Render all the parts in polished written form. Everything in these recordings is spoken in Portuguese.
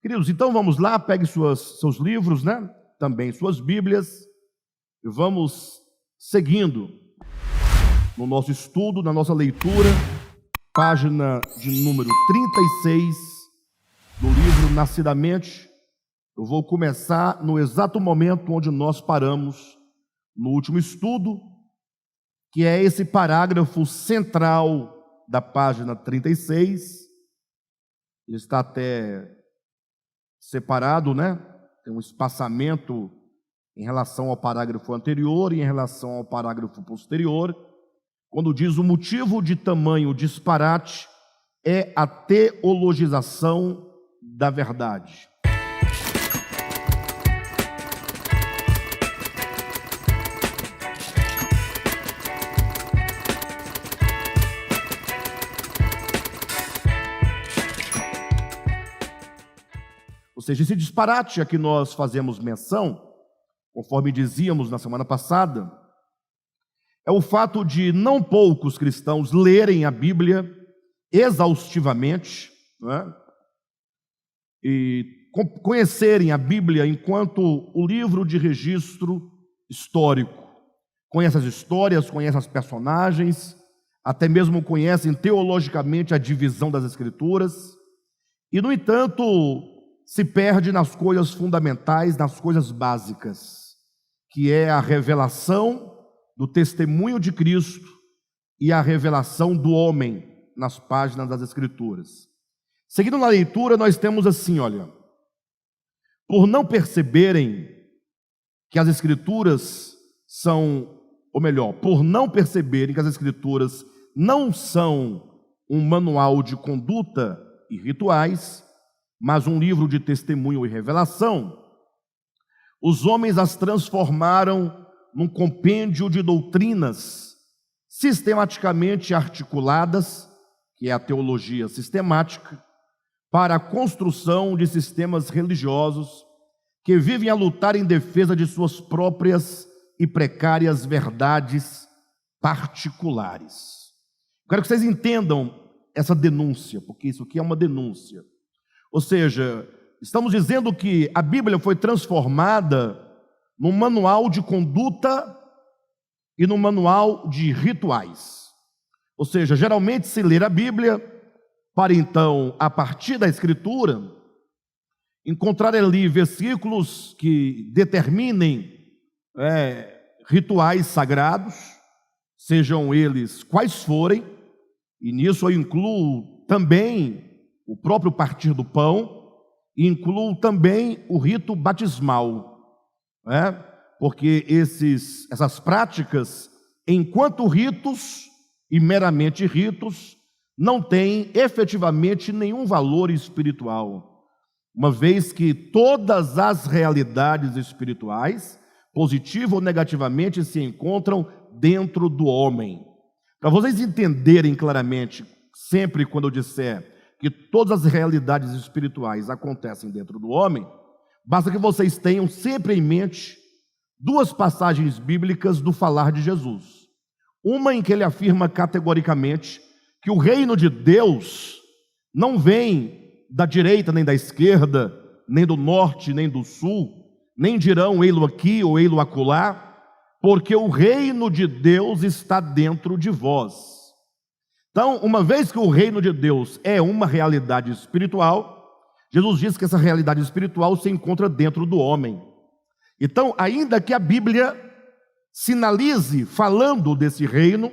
Queridos, então vamos lá, pegue seus livros, né? Também suas Bíblias, e vamos seguindo no nosso estudo, na nossa leitura, página de número 36 do livro Nascidamente. Eu vou começar no exato momento onde nós paramos no último estudo, que é esse parágrafo central da página 36. Ele está até separado, né? Tem um espaçamento em relação ao parágrafo anterior e em relação ao parágrafo posterior, quando diz: o motivo de tamanho disparate é a teologização da verdade. Ou seja, esse disparate a que nós fazemos menção, conforme dizíamos na semana passada, é o fato de não poucos cristãos lerem a Bíblia exaustivamente, né? E conhecerem a Bíblia enquanto o livro de registro histórico. Conhecem as histórias, conhecem os personagens, até mesmo conhecem teologicamente a divisão das Escrituras, e, no entanto, se perde nas coisas fundamentais, nas coisas básicas, que é a revelação do testemunho de Cristo e a revelação do homem nas páginas das Escrituras. Seguindo na leitura, nós temos assim, olha: por não perceberem que as Escrituras são, ou melhor, por não perceberem que as Escrituras não são um manual de conduta e rituais, mas um livro de testemunho e revelação, os homens as transformaram num compêndio de doutrinas sistematicamente articuladas, que é a teologia sistemática, para a construção de sistemas religiosos que vivem a lutar em defesa de suas próprias e precárias verdades particulares. Quero que vocês entendam essa denúncia, porque isso aqui é uma denúncia. Ou seja, estamos dizendo que a Bíblia foi transformada num manual de conduta e num manual de rituais. Ou seja, geralmente se lê a Bíblia para então, a partir da Escritura, encontrar ali versículos que determinem rituais sagrados, sejam eles quais forem, e nisso eu incluo também o próprio partir do pão, e incluo também o rito batismal, porque essas práticas, enquanto ritos e meramente ritos, não têm efetivamente nenhum valor espiritual, uma vez que todas as realidades espirituais, positiva ou negativamente, se encontram dentro do homem. Para vocês entenderem claramente, sempre quando eu disser que todas as realidades espirituais acontecem dentro do homem, basta que vocês tenham sempre em mente duas passagens bíblicas do falar de Jesus. Uma em que ele afirma categoricamente que o reino de Deus não vem da direita nem da esquerda, nem do norte nem do sul, nem dirão ei-lo aqui ou ei-lo acolá, porque o reino de Deus está dentro de vós. Então, uma vez que o reino de Deus é uma realidade espiritual, Jesus diz que essa realidade espiritual se encontra dentro do homem. Então, ainda que a Bíblia sinalize falando desse reino,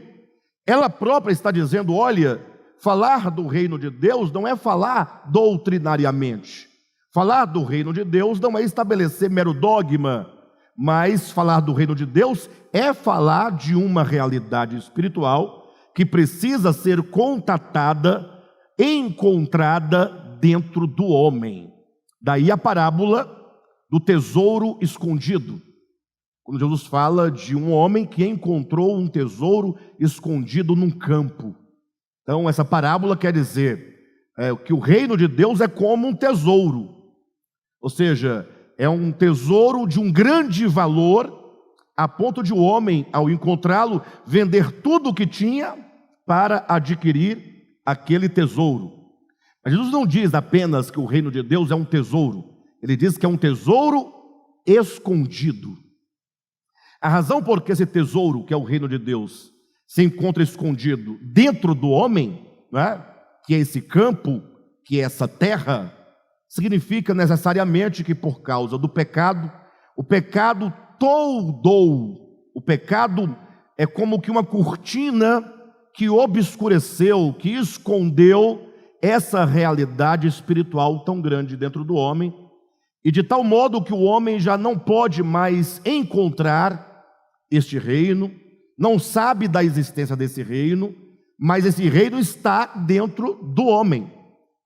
ela própria está dizendo: olha, falar do reino de Deus não é falar doutrinariamente. Falar do reino de Deus não é estabelecer mero dogma, mas falar do reino de Deus é falar de uma realidade espiritual que precisa ser contatada, encontrada dentro do homem. Daí a parábola do tesouro escondido, quando Jesus fala de um homem que encontrou um tesouro escondido num campo. Então essa parábola quer dizer que o reino de Deus é como um tesouro, ou seja, é um tesouro de um grande valor, a ponto de o homem, ao encontrá-lo, vender tudo o que tinha para adquirir aquele tesouro. Mas Jesus não diz apenas que o reino de Deus é um tesouro, ele diz que é um tesouro escondido. A razão por que esse tesouro, que é o reino de Deus, se encontra escondido dentro do homem, né, que é esse campo, que é essa terra, significa necessariamente que por causa do pecado, o pecado toldou, o pecado é como que uma cortina que obscureceu, que escondeu essa realidade espiritual tão grande dentro do homem, e de tal modo que o homem já não pode mais encontrar este reino, não sabe da existência desse reino, mas esse reino está dentro do homem.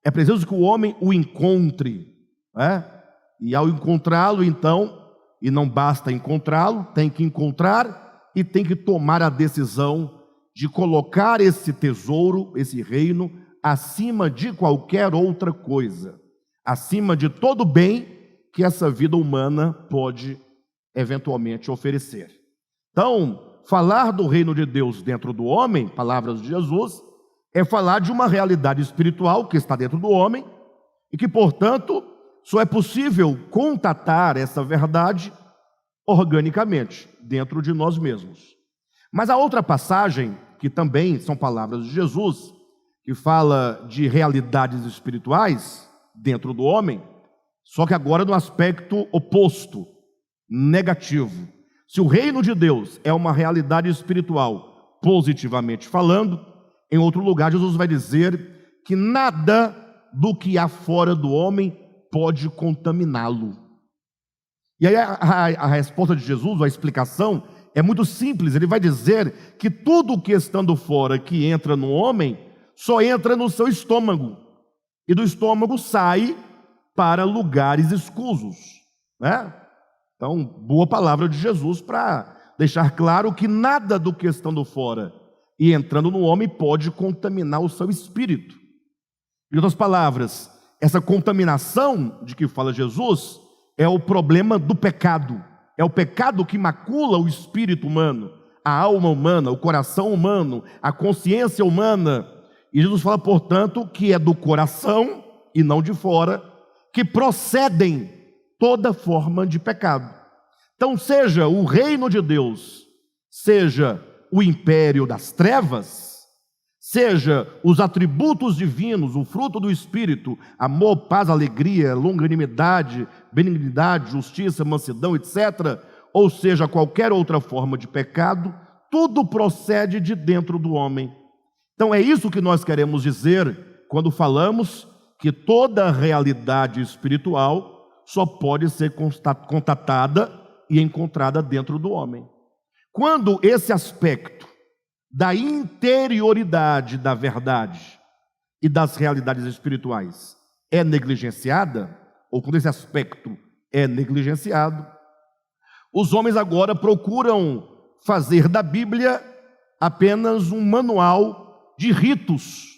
É preciso que o homem o encontre, né? E ao encontrá-lo, então, e não basta encontrá-lo, tem que encontrar e tem que tomar a decisão de colocar esse tesouro, esse reino, acima de qualquer outra coisa, acima de todo bem que essa vida humana pode eventualmente oferecer. Então, falar do reino de Deus dentro do homem, palavras de Jesus, é falar de uma realidade espiritual que está dentro do homem e que, portanto, só é possível contatar essa verdade organicamente, dentro de nós mesmos. Mas a outra passagem, que também são palavras de Jesus, que fala de realidades espirituais dentro do homem, só que agora no aspecto oposto, negativo. Se o reino de Deus é uma realidade espiritual, positivamente falando, em outro lugar Jesus vai dizer que nada do que há fora do homem pode contaminá-lo. E aí a resposta de Jesus, a explicação, é muito simples. Ele vai dizer que tudo que estando fora, que entra no homem, só entra no seu estômago, e do estômago sai para lugares escusos, né? Então, boa palavra de Jesus para deixar claro que nada do que estando fora e entrando no homem pode contaminar o seu espírito. Em outras palavras, essa contaminação de que fala Jesus é o problema do pecado. É o pecado que macula o espírito humano, a alma humana, o coração humano, a consciência humana. E Jesus fala, portanto, que é do coração e não de fora que procedem toda forma de pecado. Então, seja o reino de Deus, seja o império das trevas, seja os atributos divinos, o fruto do Espírito, amor, paz, alegria, longanimidade, benignidade, justiça, mansidão, etc., ou seja, qualquer outra forma de pecado, tudo procede de dentro do homem. Então é isso que nós queremos dizer quando falamos que toda realidade espiritual só pode ser contatada e encontrada dentro do homem. Quando esse aspecto da interioridade da verdade e das realidades espirituais é negligenciada, ou quando esse aspecto é negligenciado, os homens agora procuram fazer da Bíblia apenas um manual de ritos.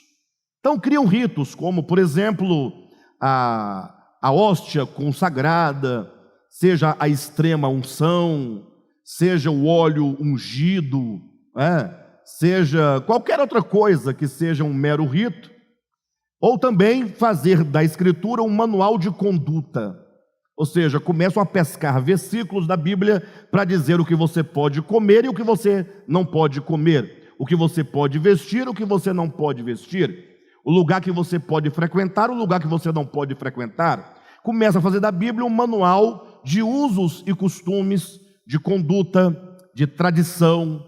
Então criam ritos, como por exemplo a hóstia consagrada, seja a extrema unção, seja o óleo ungido, seja qualquer outra coisa que seja um mero rito, ou também fazer da Escritura um manual de conduta, ou seja, começam a pescar versículos da Bíblia para dizer o que você pode comer e o que você não pode comer, o que você pode vestir, o que você não pode vestir, o lugar que você pode frequentar, o lugar que você não pode frequentar. Começa a fazer da Bíblia um manual de usos e costumes, de conduta, de tradição,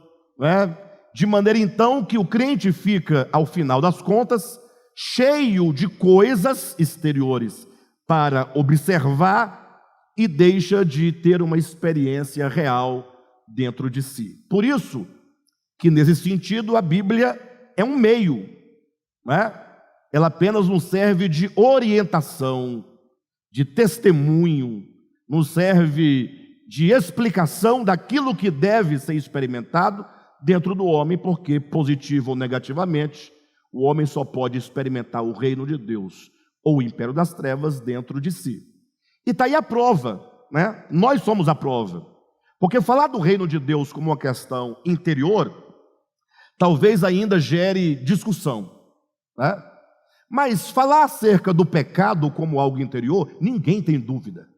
de maneira então que o crente fica, ao final das contas, cheio de coisas exteriores para observar e deixa de ter uma experiência real dentro de si. Por isso que nesse sentido a Bíblia é um meio, ela apenas nos serve de orientação, de testemunho, nos serve de explicação daquilo que deve ser experimentado dentro do homem, porque positivo ou negativamente, o homem só pode experimentar o reino de Deus ou o império das trevas dentro de si. E está aí a prova, Nós somos a prova, porque falar do reino de Deus como uma questão interior, talvez ainda gere discussão, Mas falar acerca do pecado como algo interior, ninguém tem dúvida.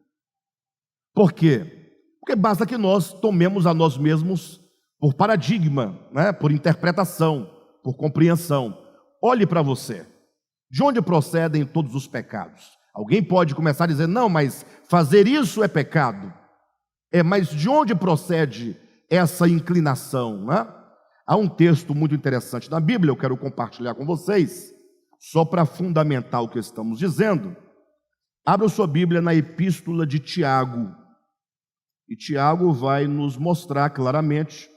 Por quê? Porque basta que nós tomemos a nós mesmos por paradigma, né? Por interpretação, por compreensão. Olhe para você. De onde procedem todos os pecados? Alguém pode começar a dizer, não, mas fazer isso é pecado. Mas de onde procede essa inclinação, né? Há um texto muito interessante na Bíblia, eu quero compartilhar com vocês, só para fundamentar o que estamos dizendo. Abra sua Bíblia na Epístola de Tiago. E Tiago vai nos mostrar claramente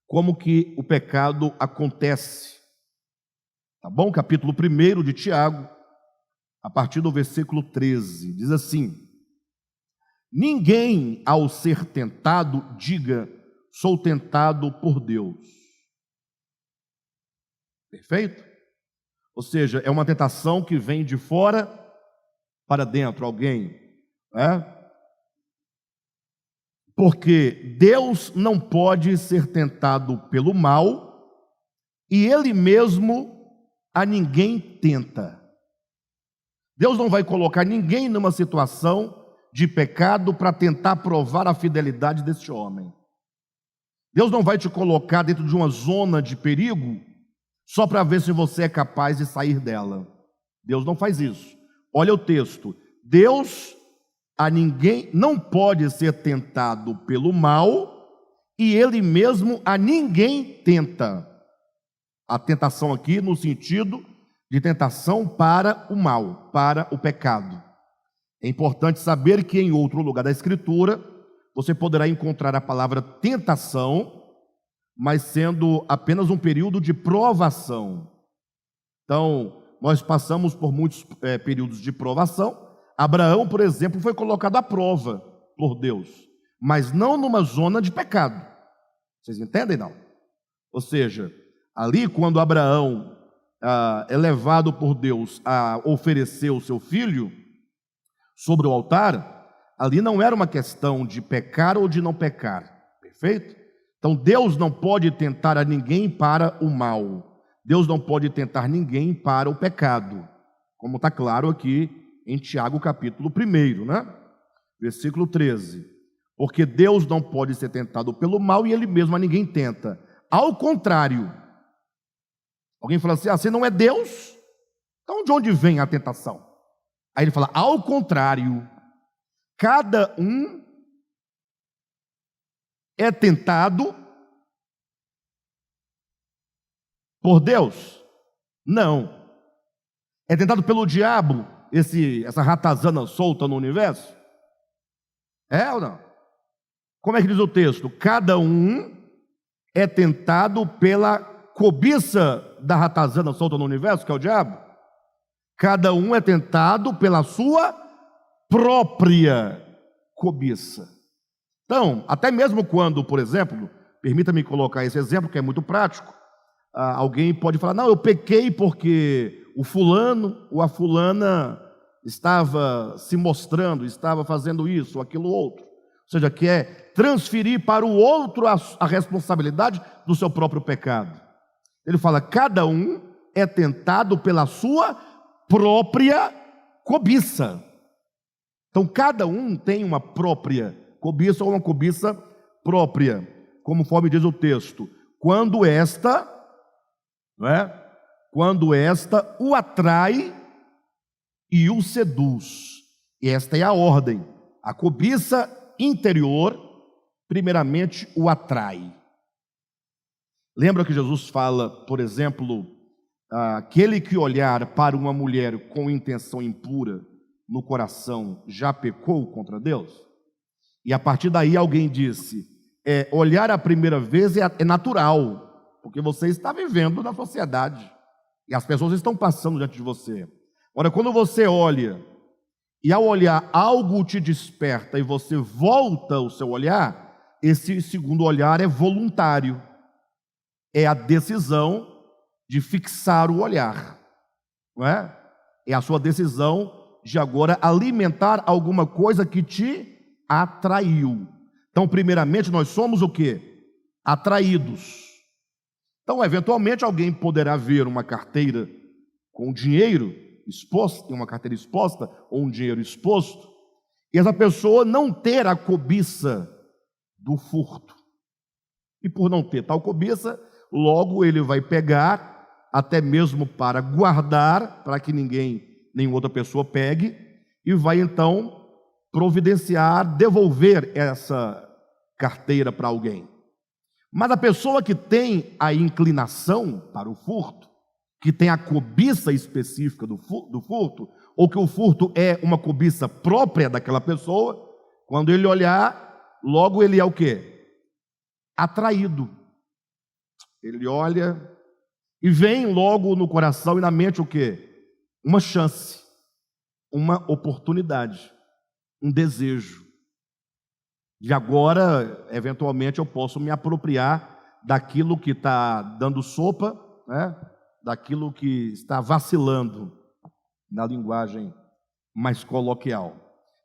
como que o pecado acontece. Tá bom? Capítulo 1 de Tiago, a partir do versículo 13, diz assim: ninguém ao ser tentado diga, sou tentado por Deus. Perfeito? Ou seja, é uma tentação que vem de fora para dentro, alguém, né? Porque Deus não pode ser tentado pelo mal e Ele mesmo a ninguém tenta. Deus não vai colocar ninguém numa situação de pecado para tentar provar a fidelidade desse homem. Deus não vai te colocar dentro de uma zona de perigo só para ver se você é capaz de sair dela. Deus não faz isso. Olha o texto. Deus a ninguém não pode ser tentado pelo mal e Ele mesmo a ninguém tenta. A tentação aqui no sentido de tentação para o mal, para o pecado. É importante saber que em outro lugar da Escritura você poderá encontrar a palavra tentação, mas sendo apenas um período de provação. Então, nós passamos por muitos períodos de provação. Abraão, por exemplo, foi colocado à prova por Deus, mas não numa zona de pecado. Vocês entendem, não? Ou seja, ali quando Abraão é levado por Deus a oferecer o seu filho sobre o altar, ali não era uma questão de pecar ou de não pecar, perfeito? Então Deus não pode tentar a ninguém para o mal, Deus não pode tentar ninguém para o pecado, como está claro aqui em Tiago capítulo 1, né? Versículo 13. Porque Deus não pode ser tentado pelo mal e Ele mesmo a ninguém tenta. Ao contrário, alguém fala assim, você não é Deus? Então de onde vem a tentação? Aí ele fala, ao contrário, cada um é tentado por Deus? Não. É tentado pelo diabo? Essa ratazana solta no universo? É ou não? Como é que diz o texto? Cada um é tentado pela cobiça da ratazana solta no universo, que é o diabo. Cada um é tentado pela sua própria cobiça. Então, até mesmo quando, por exemplo, permita-me colocar esse exemplo que é muito prático, alguém pode falar, não, eu pequei porque o fulano ou a fulana estava se mostrando, estava fazendo isso ou aquilo outro. Ou seja, quer transferir para o outro a responsabilidade do seu próprio pecado. Ele fala, cada um é tentado pela sua própria cobiça. Então, cada um tem uma própria cobiça ou uma cobiça própria, conforme diz o texto. Quando esta o atrai e o seduz. E esta é a ordem. A cobiça interior, primeiramente, o atrai. Lembra que Jesus fala, por exemplo, aquele que olhar para uma mulher com intenção impura no coração já pecou contra Deus? E a partir daí alguém disse, olhar a primeira vez é natural, porque você está vivendo na sociedade e as pessoas estão passando diante de você. Ora, quando você olha, e ao olhar algo te desperta e você volta o seu olhar, esse segundo olhar é voluntário. É a decisão de fixar o olhar, não é? É a sua decisão de agora alimentar alguma coisa que te atraiu. Então, primeiramente, nós somos o quê? Atraídos. Então, eventualmente, alguém poderá ver uma carteira com dinheiro exposto, tem uma carteira exposta, ou um dinheiro exposto, e essa pessoa não ter a cobiça do furto. E por não ter tal cobiça, logo ele vai pegar, até mesmo para guardar, para que nenhuma outra pessoa pegue, e vai então providenciar, devolver essa carteira para alguém. Mas a pessoa que tem a inclinação para o furto, que tem a cobiça específica do furto, ou que o furto é uma cobiça própria daquela pessoa, quando ele olhar, logo ele é o quê? Atraído. Ele olha e vem logo no coração e na mente o quê? Uma chance, uma oportunidade, um desejo. De agora, eventualmente, eu posso me apropriar daquilo que está dando sopa, né? Daquilo que está vacilando, na linguagem mais coloquial.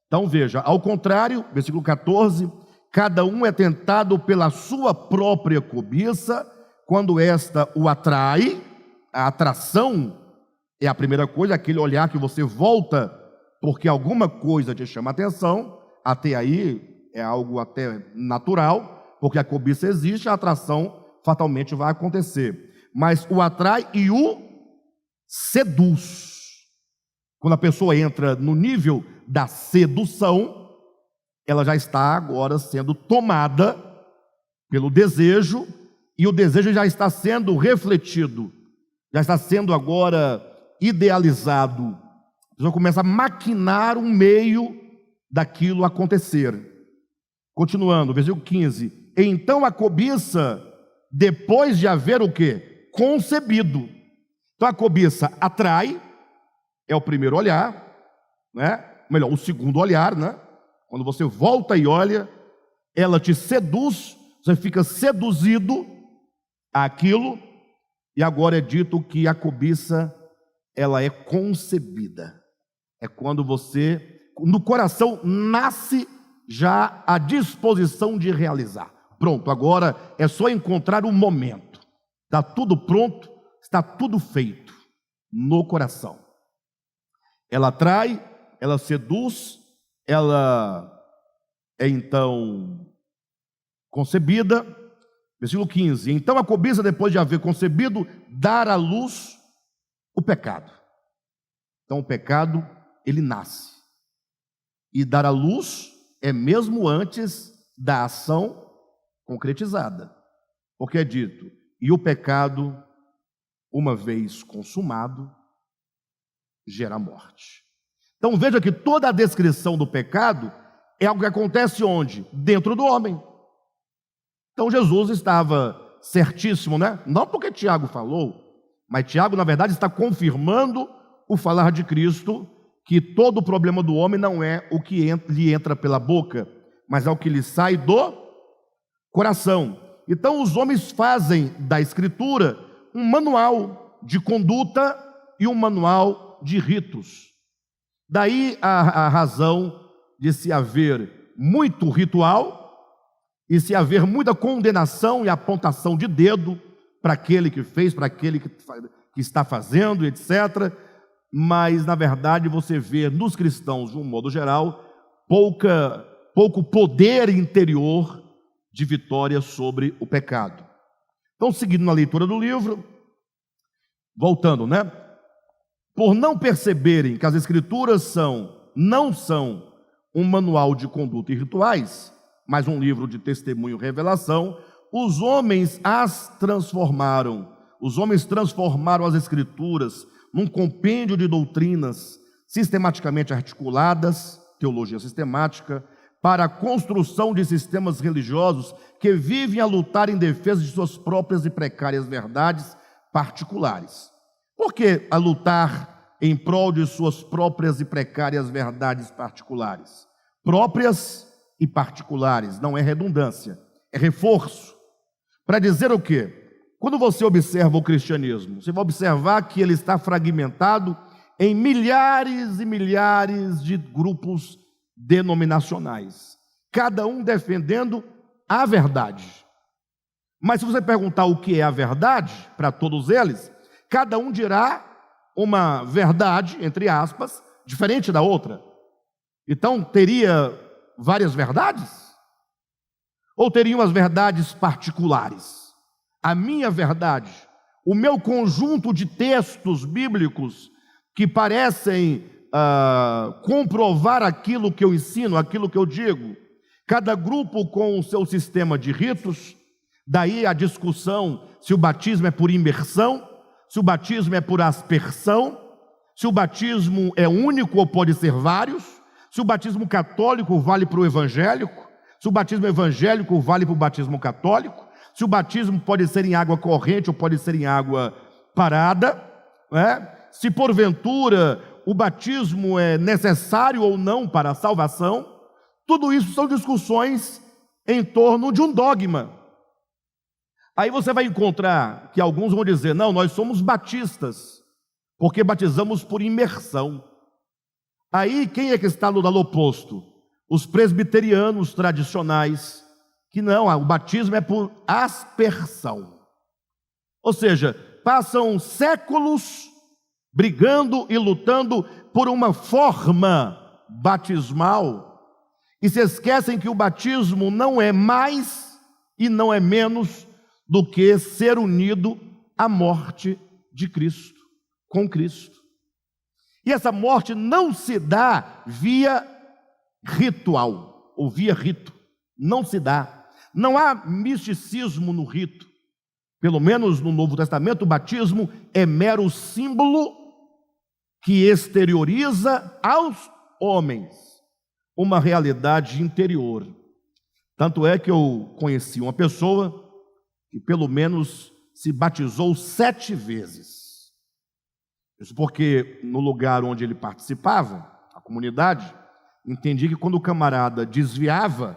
Então veja, ao contrário, versículo 14, cada um é tentado pela sua própria cobiça, quando esta o atrai, a atração é a primeira coisa, aquele olhar que você volta porque alguma coisa te chama a atenção, até aí é algo até natural, porque a cobiça existe, a atração fatalmente vai acontecer. Mas o atrai e o seduz. Quando a pessoa entra no nível da sedução, ela já está agora sendo tomada pelo desejo, e o desejo já está sendo refletido, já está sendo agora idealizado. A pessoa começa a maquinar um meio daquilo acontecer. Continuando, versículo 15. Então a cobiça, depois de haver o quê? Concebido. Então a cobiça atrai, é o primeiro olhar, né? Melhor, o segundo olhar, né? Quando você volta e olha, ela te seduz, você fica seduzido àquilo, e agora é dito que a cobiça, ela é concebida. É quando você, no coração, nasce já a disposição de realizar. Pronto, agora é só encontrar o momento. Está tudo pronto, está tudo feito no coração. Ela atrai, ela seduz, ela é então concebida. Versículo 15. Então a cobiça, depois de haver concebido, dar à luz o pecado. Então o pecado, ele nasce. E dar à luz é mesmo antes da ação concretizada. Porque é dito, e o pecado, uma vez consumado, gera morte. Então veja que toda a descrição do pecado é algo que acontece onde? Dentro do homem. Então Jesus estava certíssimo, né? Não porque Tiago falou, mas Tiago, na verdade, está confirmando o falar de Cristo, que todo o problema do homem não é o que lhe entra pela boca, mas é o que lhe sai do coração. Então os homens fazem da Escritura um manual de conduta e um manual de ritos. Daí a razão de se haver muito ritual e se haver muita condenação e apontação de dedo para aquele que fez, para aquele que está fazendo, etc. Mas, na verdade, você vê nos cristãos, de um modo geral, pouco poder interior de vitória sobre o pecado. Então, seguindo na leitura do livro, voltando, né? Por não perceberem que as Escrituras não são um manual de conduta e rituais, mas um livro de testemunho e revelação, os homens transformaram as Escrituras num compêndio de doutrinas sistematicamente articuladas, teologia sistemática, para a construção de sistemas religiosos que vivem a lutar em defesa de suas próprias e precárias verdades particulares. Por que a lutar em prol de suas próprias e precárias verdades particulares? Próprias e particulares, não é redundância, é reforço. Para dizer o quê? Quando você observa o cristianismo, você vai observar que ele está fragmentado em milhares e milhares de grupos denominacionais, cada um defendendo a verdade. Mas se você perguntar o que é a verdade, para todos eles, cada um dirá uma verdade, entre aspas, diferente da outra. Então, teria várias verdades? Ou teriam as verdades particulares? A minha verdade, o meu conjunto de textos bíblicos que parecem comprovar aquilo que eu ensino, aquilo que eu digo, cada grupo com o seu sistema de ritos, daí a discussão se o batismo é por imersão, se o batismo é por aspersão, se o batismo é único ou pode ser vários, se o batismo católico vale para o evangélico, se o batismo evangélico vale para o batismo católico, se o batismo pode ser em água corrente ou pode ser em água parada, se porventura o batismo é necessário ou não para a salvação. Tudo isso são discussões em torno de um dogma. Aí você vai encontrar que alguns vão dizer: não, nós somos batistas, porque batizamos por imersão. Aí quem é que está no lado oposto? Os presbiterianos tradicionais, que não, o batismo é por aspersão. Ou seja, passam séculos brigando e lutando por uma forma batismal e se esquecem que o batismo não é mais e não é menos do que ser unido à morte de Cristo, com Cristo. E essa morte não se dá via ritual, ou via rito, não se dá. Não há misticismo no rito. Pelo menos no Novo Testamento, o batismo é mero símbolo que exterioriza aos homens uma realidade interior. Tanto é que eu conheci uma pessoa que pelo menos se batizou 7 vezes. Isso porque no lugar onde ele participava, a comunidade, entendi que quando o camarada desviava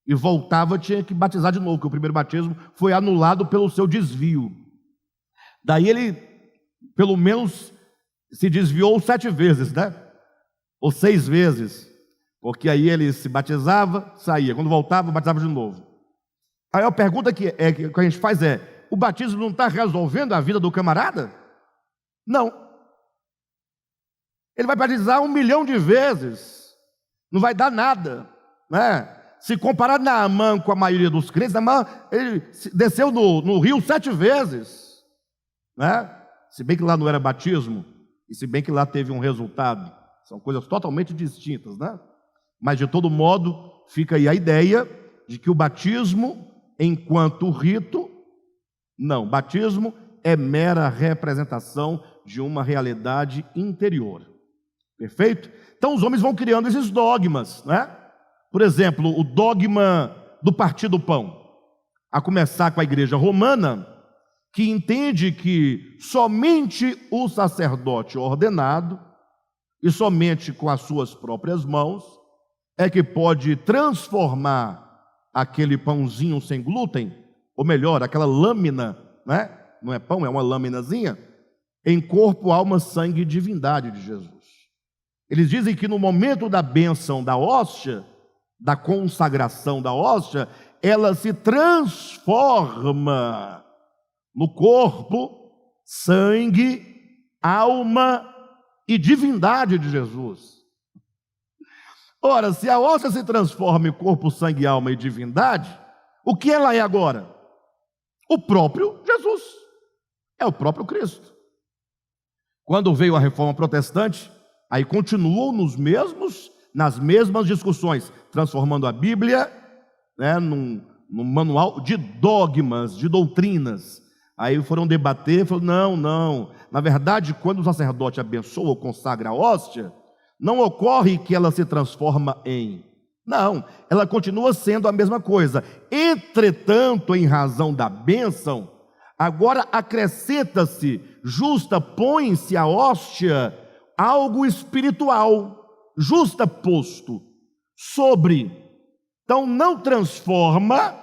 e voltava, tinha que batizar de novo, porque o primeiro batismo foi anulado pelo seu desvio. Daí ele, pelo menos, se desviou 7 vezes, ou 6 vezes, porque aí ele se batizava, saía, quando voltava, batizava de novo. Aí a pergunta que a gente faz é: o batismo não está resolvendo a vida do camarada? Não. Ele vai batizar 1 milhão de vezes, não vai dar nada, Se comparar Naamã com a maioria dos crentes, Naamã, ele desceu no rio 7 vezes, Se bem que lá não era batismo, e se bem que lá teve um resultado, são coisas totalmente distintas, Mas de todo modo, fica aí a ideia de que o batismo, enquanto rito, não, batismo é mera representação de uma realidade interior. Perfeito? Então os homens vão criando esses dogmas, Por exemplo, o dogma do partir do pão, a começar com a igreja romana, que entende que somente o sacerdote ordenado, e somente com as suas próprias mãos, é que pode transformar aquele pãozinho sem glúten, ou melhor, aquela lâmina, não é pão, é uma lâminazinha, em corpo, alma, sangue e divindade de Jesus. Eles dizem que no momento da bênção da hóstia, da consagração da hóstia, ela se transforma no corpo, sangue, alma e divindade de Jesus. Ora, se a hóstia se transforma em corpo, sangue, alma e divindade, o que ela é agora? O próprio Jesus, é o próprio Cristo. Quando veio a reforma protestante, aí continuou nas mesmas discussões, transformando a Bíblia num manual de dogmas, de doutrinas. Aí foram debater, falaram: não, na verdade, quando o sacerdote abençoa ou consagra a hóstia, não ocorre que ela se transforma não, ela continua sendo a mesma coisa. Entretanto, em razão da bênção, agora acrescenta-se, justapõe-se a hóstia, algo espiritual, justaposto sobre. Então não transforma,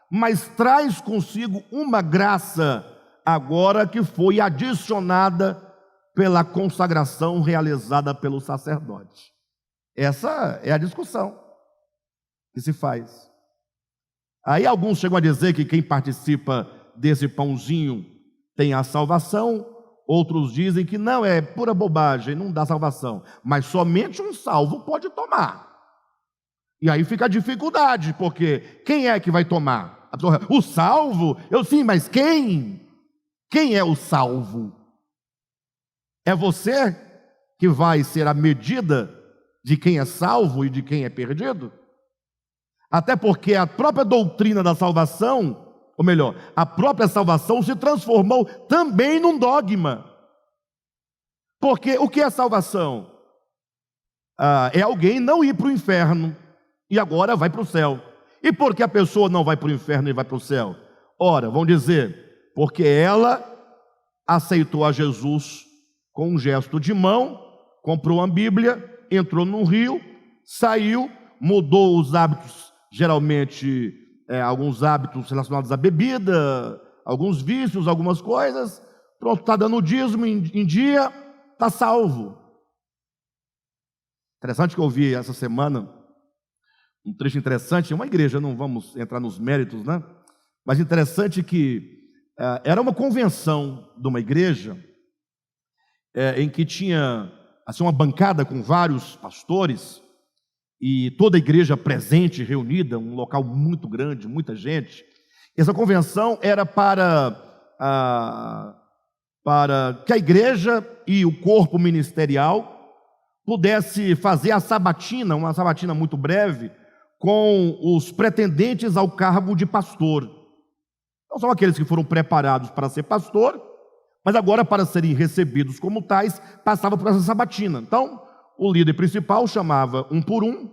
mas traz consigo uma graça agora que foi adicionada pela consagração realizada pelo sacerdote. Essa é a discussão que se faz. Aí alguns chegam a dizer que quem participa desse pãozinho tem a salvação, Outros dizem que não, é pura bobagem, não dá salvação. Mas somente um salvo pode tomar. E aí fica a dificuldade, porque quem é que vai tomar? O salvo? Sim, mas quem? Quem é o salvo? É você que vai ser a medida de quem é salvo e de quem é perdido? Até porque a própria doutrina da salvação, ou melhor, a própria salvação se transformou também num dogma. Porque o que é salvação? É alguém não ir para o inferno e agora vai para o céu. E por que a pessoa não vai para o inferno e vai para o céu? Ora, vão dizer, porque ela aceitou a Jesus com um gesto de mão, comprou uma Bíblia, entrou num rio, saiu, mudou os hábitos, geralmente alguns hábitos relacionados à bebida, alguns vícios, algumas coisas, pronto, está dando o dízimo em dia, está salvo. Interessante que eu ouvi essa semana, um trecho interessante, uma igreja, não vamos entrar nos méritos, né? Mas interessante que era uma convenção de uma igreja, em que tinha assim, uma bancada com vários pastores, e toda a igreja presente, reunida, um local muito grande, muita gente. Essa convenção era para que a igreja e o corpo ministerial pudesse fazer a sabatina, uma sabatina muito breve, com os pretendentes ao cargo de pastor. Então são aqueles que foram preparados para ser pastor, mas agora para serem recebidos como tais, passava por essa sabatina. Então o líder principal chamava um por um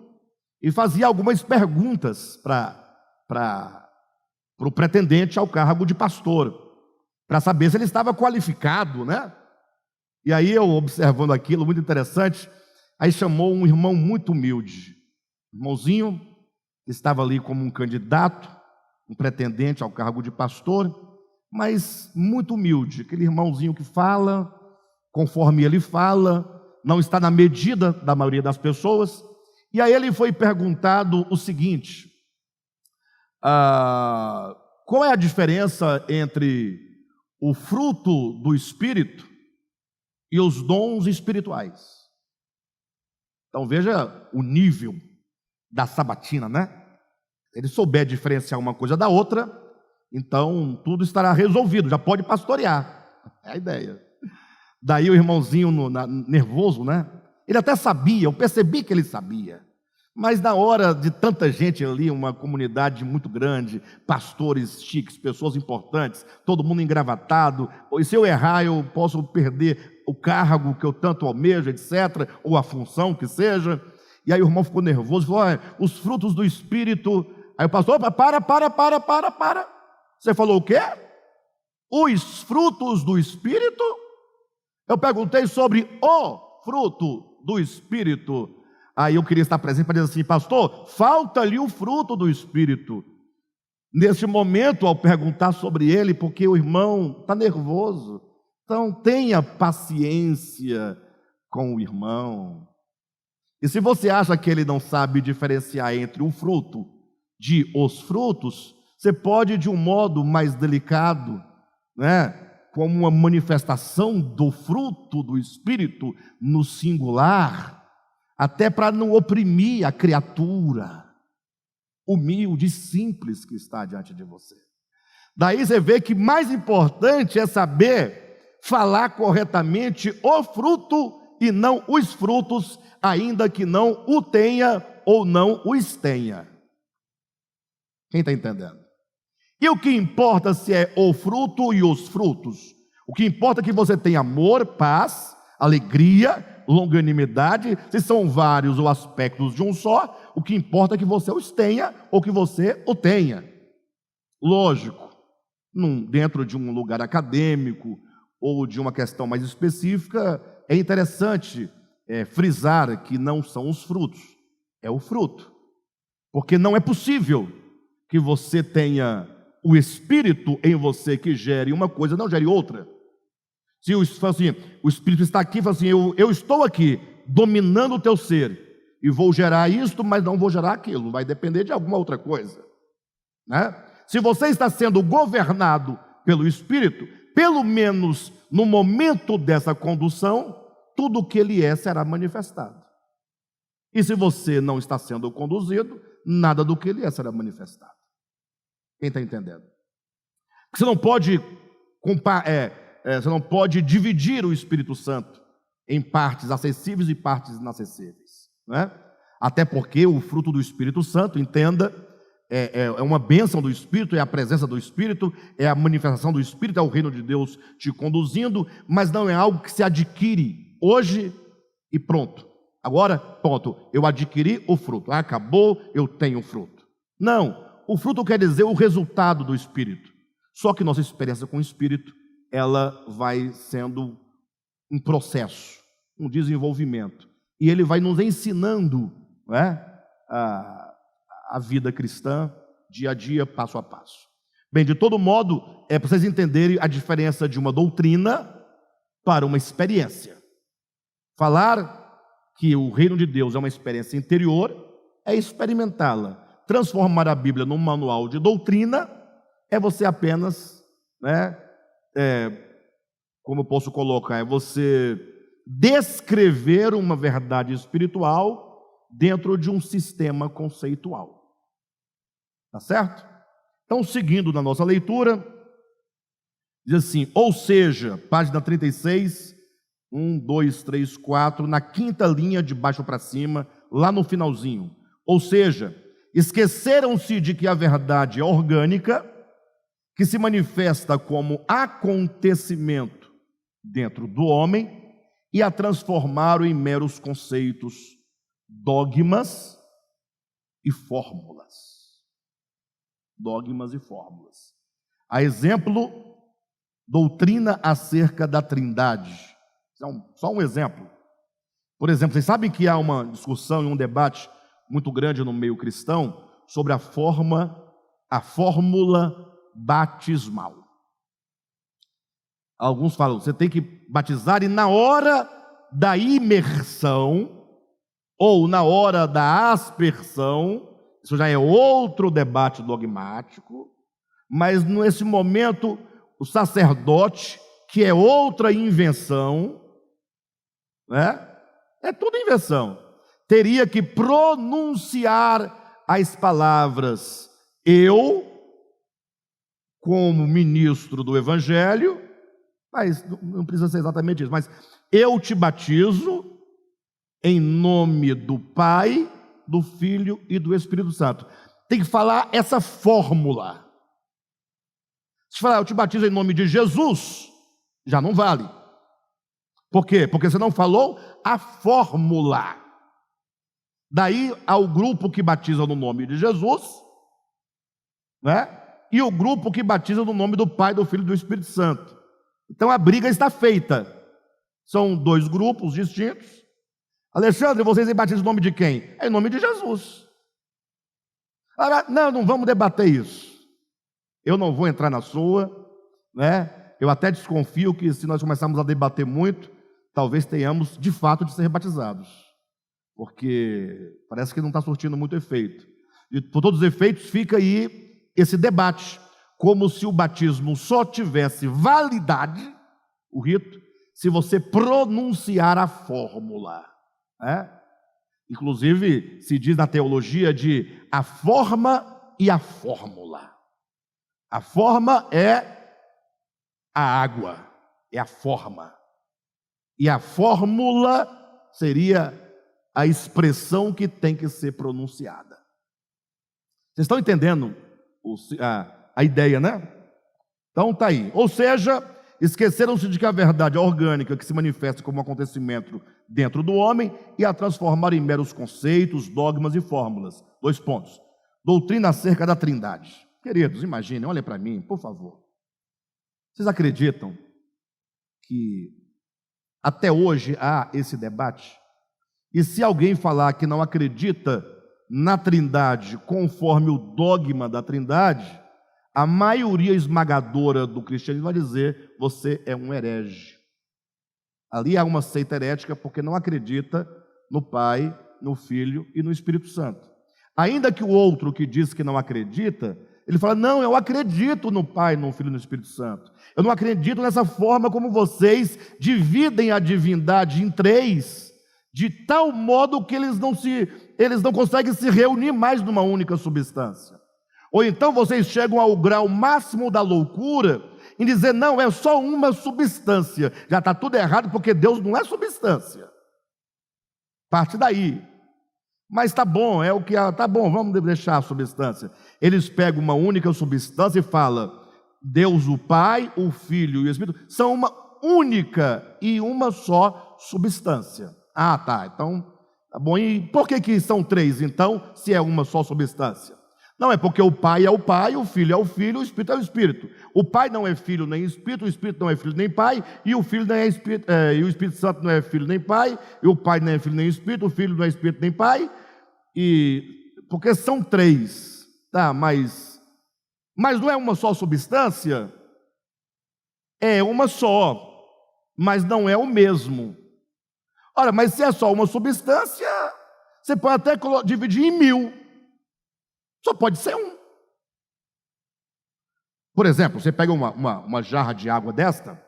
e fazia algumas perguntas para o pretendente ao cargo de pastor, para saber se ele estava qualificado, né? E aí eu, observando aquilo, muito interessante, aí chamou um irmão muito humilde, irmãozinho, que estava ali como um candidato, um pretendente ao cargo de pastor, mas muito humilde, aquele irmãozinho que fala, conforme ele fala, não está na medida da maioria das pessoas. E aí ele foi perguntado o seguinte, qual é a diferença entre o fruto do Espírito e os dons espirituais? Então veja o nível da sabatina, né? Se ele souber diferenciar uma coisa da outra, então tudo estará resolvido, já pode pastorear, é a ideia. Daí o irmãozinho nervoso, né? Ele até sabia, eu percebi que ele sabia, mas na hora de tanta gente ali, uma comunidade muito grande, pastores chiques, pessoas importantes, todo mundo engravatado, e se eu errar eu posso perder o cargo que eu tanto almejo, etc., ou a função que seja. E aí o irmão ficou nervoso, falou, os frutos do Espírito. Aí o pastor, para. Você falou o quê? Os frutos do Espírito? Eu perguntei sobre o fruto do Espírito. Aí eu queria estar presente para dizer assim, pastor, falta-lhe o fruto do Espírito. Nesse momento, ao perguntar sobre ele, porque o irmão está nervoso, então tenha paciência com o irmão. E se você acha que ele não sabe diferenciar entre o fruto de os frutos, você pode, de um modo mais delicado, né, como uma manifestação do fruto do Espírito no singular, até para não oprimir a criatura humilde e simples que está diante de você. Daí você vê que mais importante é saber falar corretamente o fruto e não os frutos, ainda que não o tenha ou não os tenha. Quem está entendendo? E o que importa se é o fruto e os frutos? O que importa é que você tenha amor, paz, alegria, longanimidade. Se são vários os aspectos de um só, o que importa é que você os tenha ou que você o tenha. Lógico, dentro de um lugar acadêmico ou de uma questão mais específica, é interessante frisar que não são os frutos, é o fruto. Porque não é possível que você tenha o Espírito em você que gere uma coisa, não gere outra. Se o Espírito está aqui, fala assim, eu estou aqui, dominando o teu ser, e vou gerar isto, mas não vou gerar aquilo, vai depender de alguma outra coisa, né? Se você está sendo governado pelo Espírito, pelo menos no momento dessa condução, tudo o que ele é será manifestado. E se você não está sendo conduzido, nada do que ele é será manifestado. Quem está entendendo? Você não pode você não pode dividir o Espírito Santo em partes acessíveis e partes inacessíveis, não é? Até porque o fruto do Espírito Santo, entenda, é uma bênção do Espírito, é a presença do Espírito, é a manifestação do Espírito, é o reino de Deus te conduzindo, mas não é algo que se adquire hoje e pronto. Agora, pronto, eu adquiri o fruto, acabou, eu tenho fruto. Não, o fruto quer dizer o resultado do Espírito. Só que nossa experiência com o Espírito, ela vai sendo um processo, um desenvolvimento. E ele vai nos ensinando, não é? A vida cristã, dia a dia, passo a passo. Bem, de todo modo, é para vocês entenderem a diferença de uma doutrina para uma experiência. Falar que o reino de Deus é uma experiência interior é experimentá-la. Transformar a Bíblia num manual de doutrina é você apenas, como eu posso colocar, é você descrever uma verdade espiritual dentro de um sistema conceitual. Tá certo? Então, seguindo na nossa leitura, diz assim, ou seja, página 36, 1, 2, 3, 4, na quinta linha de baixo para cima, lá no finalzinho. Ou seja, esqueceram-se de que a verdade é orgânica, que se manifesta como acontecimento dentro do homem, e a transformaram em meros conceitos, dogmas e fórmulas. Dogmas e fórmulas. A exemplo, doutrina acerca da Trindade. Só um exemplo. Por exemplo, vocês sabem que há uma discussão e um debate muito grande no meio cristão sobre a fórmula batismal. Alguns falam, você tem que batizar e na hora da imersão ou na hora da aspersão, isso já é outro debate dogmático, mas nesse momento o sacerdote, que é outra invenção, é tudo invenção, teria que pronunciar as palavras eu, como ministro do Evangelho, mas não precisa ser exatamente isso, mas eu te batizo em nome do Pai, do Filho e do Espírito Santo. Tem que falar essa fórmula. Se falar eu te batizo em nome de Jesus, já não vale. Por quê? Porque você não falou a fórmula. Daí ao grupo que batiza no nome de Jesus, e o grupo que batiza no nome do Pai, do Filho e do Espírito Santo. Então a briga está feita. São dois grupos distintos. Alexandre, vocês batizam em nome de quem? É em nome de Jesus. Não vamos debater isso. Eu não vou entrar na sua, Eu até desconfio que se nós começarmos a debater muito, talvez tenhamos de fato de ser batizados. Porque parece que não está surtindo muito efeito. E por todos os efeitos fica aí esse debate, como se o batismo só tivesse validade, o rito, se você pronunciar a fórmula. Inclusive, se diz na teologia de a forma e a fórmula. A forma é a água, é a forma. E a fórmula seria a expressão que tem que ser pronunciada. Vocês estão entendendo a ideia, Então está aí. Ou seja, esqueceram-se de que a verdade é orgânica, que se manifesta como um acontecimento dentro do homem, e a transformaram em meros conceitos, dogmas e fórmulas. 2 pontos. Doutrina acerca da Trindade. Queridos, imaginem, olhem para mim, por favor. Vocês acreditam que até hoje há esse debate? E se alguém falar que não acredita na Trindade conforme o dogma da Trindade, a maioria esmagadora do cristianismo vai dizer, você é um herege. Ali há uma seita herética porque não acredita no Pai, no Filho e no Espírito Santo. Ainda que o outro que diz que não acredita, Ele fala: não, eu acredito no Pai, no Filho e no Espírito Santo. Eu não acredito nessa forma como vocês dividem a divindade em três, de tal modo que eles não conseguem se reunir mais numa única substância. Ou então vocês chegam ao grau máximo da loucura em dizer: não, é só uma substância. Já está tudo errado, porque Deus não é substância. Parte daí. Mas tá bom, é o que tá bom, vamos deixar a substância. Eles pegam uma única substância e falam: Deus, o Pai, o Filho e o Espírito são uma única e uma só substância. Ah, tá, então tá bom. E por que são três, então, se é uma só substância? Não, é porque o Pai é o Pai, o Filho é o Filho, o Espírito é o Espírito. O Pai não é Filho nem Espírito, o Espírito não é Filho nem Pai, e o Filho não é Espírito, e o Espírito Santo não é Filho nem Pai, e o Pai não é Filho nem Espírito, o Filho não é Espírito nem Pai, e porque são três, tá? Mas não é uma só substância? É uma só, mas não é o mesmo. Ora, mas se é só uma substância, você pode até dividir em 1000. Só pode ser um. Por exemplo, você pega uma jarra de água desta,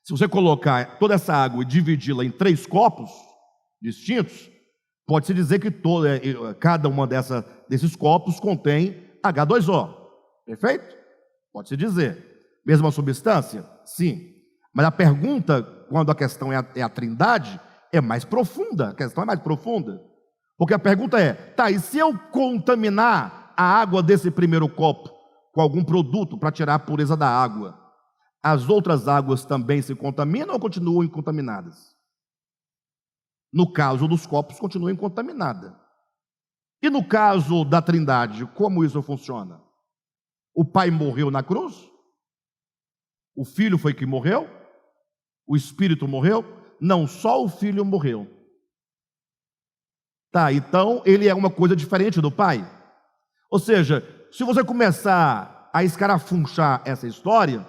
se você colocar toda essa água e dividi-la em 3 copos distintos, pode-se dizer que cada uma desses copos contém H2O. Perfeito? Pode-se dizer. Mesma substância? Sim. Mas a pergunta, quando a questão é a trindade, é mais profunda. A questão é mais profunda. Porque a pergunta é: tá, e se eu contaminar a água desse primeiro copo com algum produto para tirar a pureza da água, as outras águas também se contaminam ou continuam contaminadas? No caso dos copos, continuam contaminadas. E no caso da trindade, como isso funciona? O Pai morreu na cruz? O Filho foi que morreu? O Espírito morreu? Não, só o Filho morreu. Tá, então ele é uma coisa diferente do Pai. Ou seja, se você começar a escarafunchar essa história,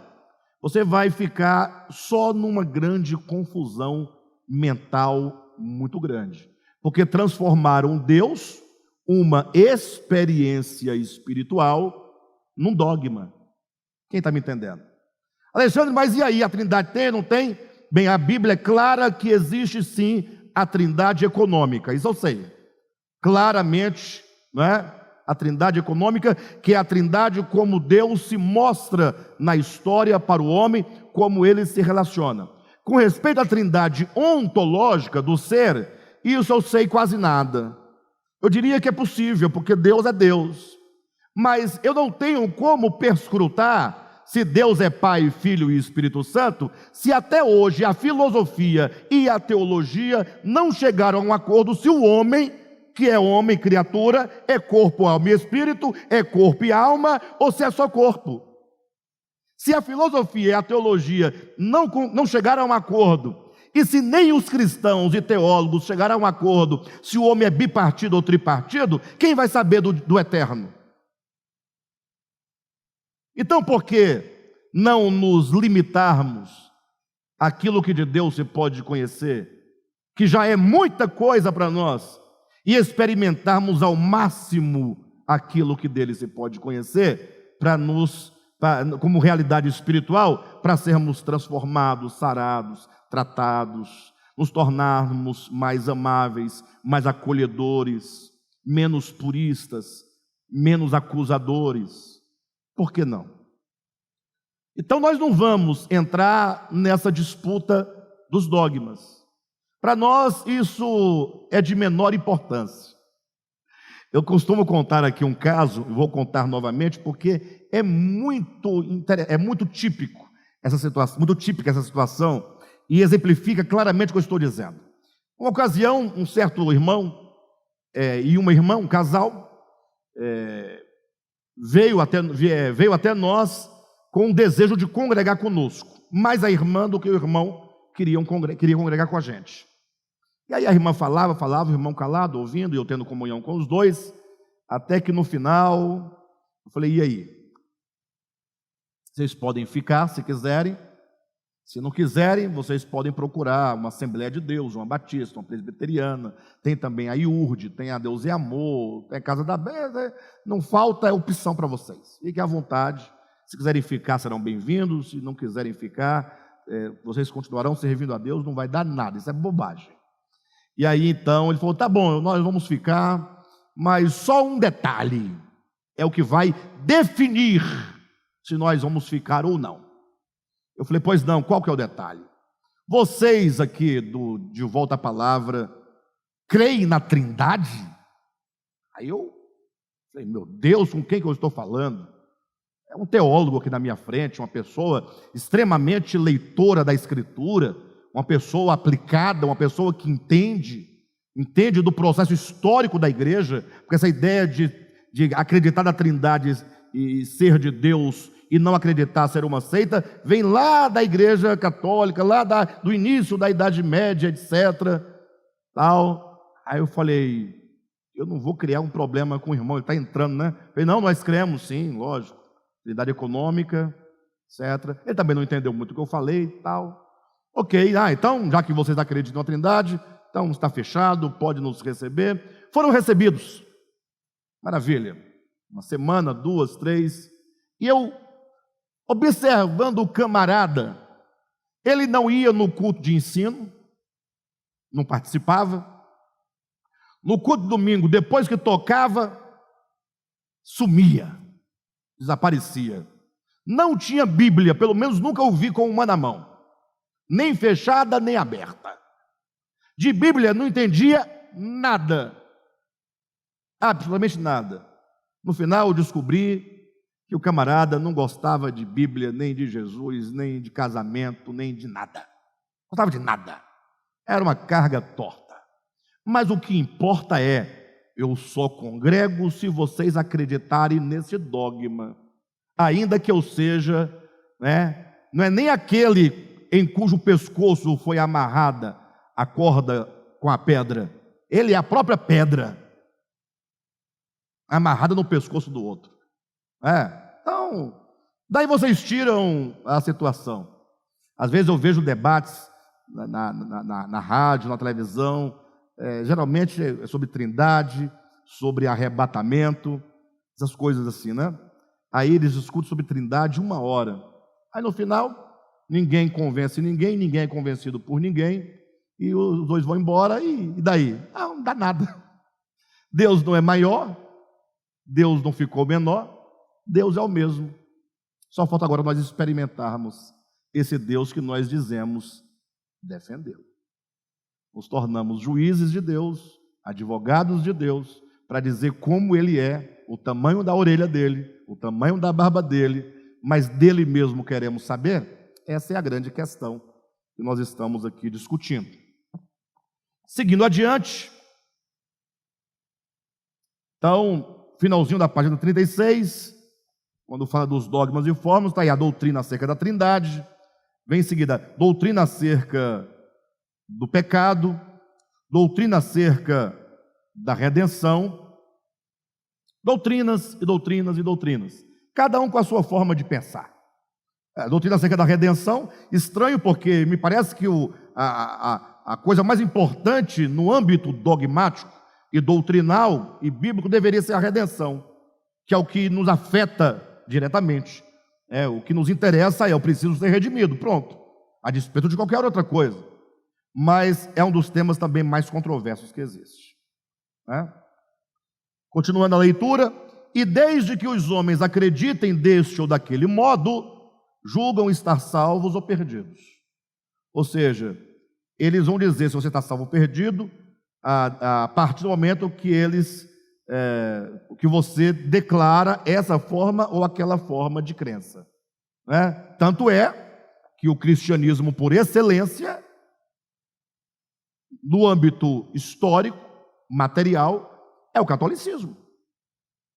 você vai ficar só numa grande confusão mental muito grande. Porque transformaram Deus, uma experiência espiritual, num dogma. Quem está me entendendo? Alexandre, mas e aí, a trindade tem ou não tem? Bem, a Bíblia é clara que existe sim a trindade econômica, isso eu sei, claramente, não é? A trindade econômica, que é a trindade como Deus se mostra na história para o homem, como ele se relaciona. Com respeito à trindade ontológica do ser, isso eu sei quase nada. Eu diria que é possível, porque Deus é Deus, mas eu não tenho como perscrutar se Deus é Pai, Filho e Espírito Santo, se até hoje a filosofia e a teologia não chegaram a um acordo se o homem, que é homem, criatura, é corpo, alma e espírito, é corpo e alma, ou se é só corpo. Se a filosofia e a teologia não chegaram a um acordo, e se nem os cristãos e teólogos chegaram a um acordo se o homem é bipartido ou tripartido, quem vai saber do eterno? Então, por que não nos limitarmos àquilo que de Deus se pode conhecer, que já é muita coisa para nós, e experimentarmos ao máximo aquilo que dele se pode conhecer, como realidade espiritual, para sermos transformados, sarados, tratados, nos tornarmos mais amáveis, mais acolhedores, menos puristas, menos acusadores? Por que não? Então nós não vamos entrar nessa disputa dos dogmas. Para nós isso é de menor importância. Eu costumo contar aqui um caso, vou contar novamente, porque é muito típico essa situação, muito típica essa situação, e exemplifica claramente o que eu estou dizendo. Uma ocasião, um certo irmão e uma irmã, um casal, veio até nós com o desejo de congregar conosco, mais a irmã do que o irmão queria congregar com a gente. E aí a irmã falava, o irmão calado, ouvindo, e eu tendo comunhão com os dois, até que no final, eu falei: e aí? Vocês podem ficar se quiserem, Se não quiserem, vocês podem procurar uma Assembleia de Deus, uma Batista, uma Presbiteriana, tem também a IURD, tem a Deus e Amor, tem a Casa da Beza, não falta opção para vocês. Fiquem à vontade, se quiserem ficar serão bem-vindos, se não quiserem ficar, vocês continuarão servindo a Deus, não vai dar nada, isso é bobagem. E aí então ele falou, tá bom, nós vamos ficar, mas só um detalhe, é o que vai definir se nós vamos ficar ou não. Eu falei, pois não, qual que é o detalhe? Vocês aqui de Volta à Palavra, creem na Trindade? Aí eu falei, meu Deus, com quem que eu estou falando? É um teólogo aqui na minha frente, uma pessoa extremamente leitora da Escritura, uma pessoa aplicada, uma pessoa que entende do processo histórico da igreja, porque essa ideia de acreditar na Trindade e ser de Deus e não acreditar ser uma seita, vem lá da igreja católica, lá do início da Idade Média, etc. Tal. Aí eu falei, eu não vou criar um problema com o irmão, ele está entrando, né? Eu falei, não, nós cremos sim, lógico, Trindade econômica, etc. Ele também não entendeu muito o que eu falei e tal. Ok, então, já que vocês acreditam na Trindade, então está fechado, pode nos receber. Foram recebidos. Maravilha. Uma semana, 2, 3, e eu observando o camarada, ele não ia no culto de ensino, não participava. No culto de domingo, depois que tocava, sumia, desaparecia. Não tinha Bíblia, pelo menos nunca ouvi com uma na mão, nem fechada, nem aberta. De Bíblia não entendia nada, absolutamente nada. No final eu descobri que o camarada não gostava de Bíblia, nem de Jesus, nem de casamento, nem de nada. Não gostava de nada. Era uma carga torta. Mas o que importa eu só congrego se vocês acreditarem nesse dogma. Ainda que eu seja, não é nem aquele em cujo pescoço foi amarrada a corda com a pedra. Ele é a própria pedra, amarrada no pescoço do outro. Então, daí vocês tiram a situação. Às vezes eu vejo debates na rádio, na televisão, geralmente é sobre Trindade, sobre arrebatamento, essas coisas assim, né? Aí eles discutem sobre Trindade 1 hora. Aí no final, ninguém convence ninguém, ninguém é convencido por ninguém, e os dois vão embora, e daí? Não dá nada. Deus não é maior, Deus não ficou menor, Deus é o mesmo. Só falta agora nós experimentarmos esse Deus que nós dizemos defender. Nos tornamos juízes de Deus, advogados de Deus, para dizer como Ele é, o tamanho da orelha dele, o tamanho da barba dele, mas dele mesmo queremos saber? Essa é a grande questão que nós estamos aqui discutindo. Seguindo adiante, então, finalzinho da página 36, quando fala dos dogmas e formas, está aí a doutrina acerca da Trindade, vem em seguida, doutrina acerca do pecado, doutrina acerca da redenção, doutrinas e doutrinas e doutrinas, cada um com a sua forma de pensar. A doutrina acerca da redenção, estranho porque me parece que a coisa mais importante no âmbito dogmático e doutrinal e bíblico deveria ser a redenção, que é o que nos afeta diretamente. O que nos interessa eu preciso ser redimido, pronto, a despeito de qualquer outra coisa. Mas é um dos temas também mais controversos que existe. Continuando a leitura, e desde que os homens acreditem deste ou daquele modo, julgam estar salvos ou perdidos. Ou seja, eles vão dizer se você está salvo ou perdido a partir do momento que que você declara essa forma ou aquela forma de crença. Tanto é que o cristianismo por excelência, no âmbito histórico, material, é o catolicismo.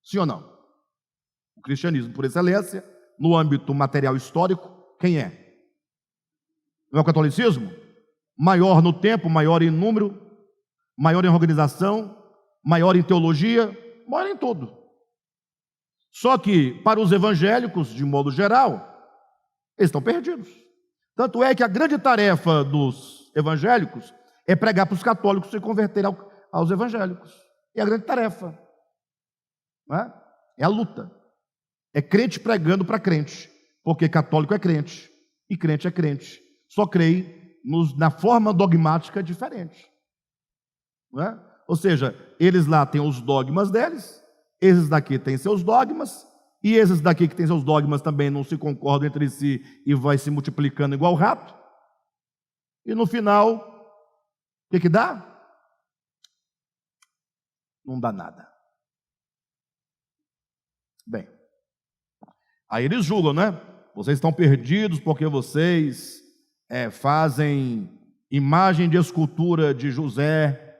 Sim ou não? O cristianismo por excelência, no âmbito material histórico, quem é? Não é o catolicismo? Maior no tempo, maior em número, maior em organização, maior em teologia, maior em tudo. Só que, para os evangélicos, de modo geral, eles estão perdidos. Tanto é que a grande tarefa dos evangélicos é pregar para os católicos se converterem aos evangélicos. É a grande tarefa. Não é? É a luta. É crente pregando para crente, porque católico é crente e crente é crente. Só creem na forma dogmática diferente. Não é? Ou seja, eles lá têm os dogmas deles, esses daqui têm seus dogmas, e esses daqui que têm seus dogmas também não se concordam entre si e vai se multiplicando igual rato. E no final, o que dá? Não dá nada. Bem, aí eles julgam, né? Vocês estão perdidos porque vocês fazem imagem de escultura de José.